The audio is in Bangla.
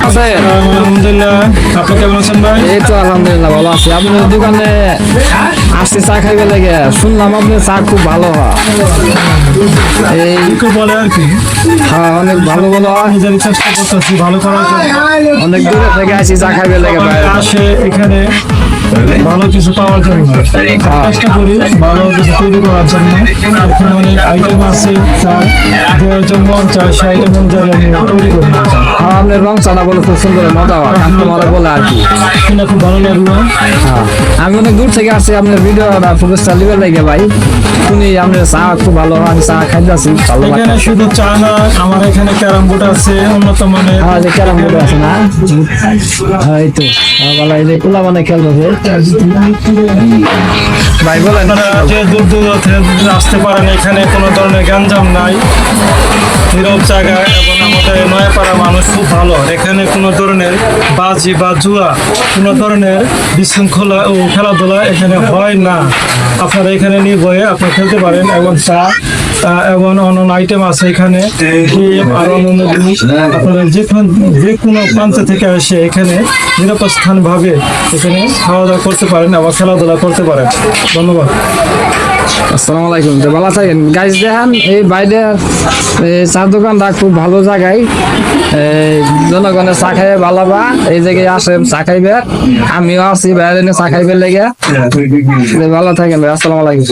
আলহামদুলিল্লাহ, আপনি কেমন আছেন ভাই? এই তো আলহামদুলিল্লাহ ভালো আছি। আপনার দোকানে আসছি চা খাইবে লেগে, শুনলাম আপনার চা খুব ভালো হয়। এই একটু বলে আর কি, হ্যাঁ, অনেক ভালো ভালো হয়। নিজের চেষ্টা করতেছি ভালো করার জন্য। অনেক দূরে থেকে আসি চা খাইবে লেগে ভাই। আসে এখানে ভালো কিছু পাওয়ার জন্য, চেষ্টা করি ভালো কিছু তৈরি করার জন্য। এখানে অনেক আইটেম আছে, চা দেওয়ার জন্য চা সেই আইটেম অনুযায়ী আমি তৈরি করি। হ্যাঁ, আপনার রং চাটা বলে খুব সুন্দর মজা হয়, কাস্টমার বলে আর কি। শুনে খুব ভালো লাগলো। হ্যাঁ, আমি অনেক দূর থেকে আসছি আপনার ভিডিওটা ফুটেজটা লিবে লেগে ভাই। শুনি আপনার চা খুব ভালো হয়, আমি চা খাইতে আছি ভালো লাগে। এখানে শুধু চা না, আমার এখানে ক্যারাম বোর্ড আছে উন্নত মানের। হ্যাঁ, যে ক্যারাম বোর্ড আছে না? হ্যাঁ, এই তো ভালো, এই যে পোলা মানে খেলতেছে ভাই। বলেন আপনারা যে দূর দূরান্তে আসতে পারেন, এখানে কোনো ধরনের গ্যাঞ্জাম নাই, নীরব জায়গা, এবং আমাদের নয়াপাড়া মানুষ খুব ভালো। এখানে কোনো ধরনের বাজি বা জুয়া, কোনো ধরনের বিশৃঙ্খলা ও খেলাধুলা এখানে হয় না। আপনারা এখানে নির্ভয়ে আপনারা খেলতে পারেন, এবং চা এবং অন্যান্য আইটেম আছে এখানে, গেম আর অন্যান্য জিনিস। আপনারা যে কোনো প্রান্ত থেকে এসে এখানে নিরাপদ স্থানভাবে এখানে খাওয়া দাওয়া করতে পারেন এবং খেলাধুলা করতে পারেন। ধন্যবাদ। আসসালামু আলাইকুম। তো ভালো থাকেন গাইজ। দেখেন এই বাইরে চার দোকানটা খুব ভালো জায়গায়, জনগণের চা খাইবে ভালো বা এই জায়গায় আসে চা খাইবে। আমিও আছি বাইরে চা খাইবে লেগে। ভালো থাকেন ভাই, আসসালামু আলাইকুম।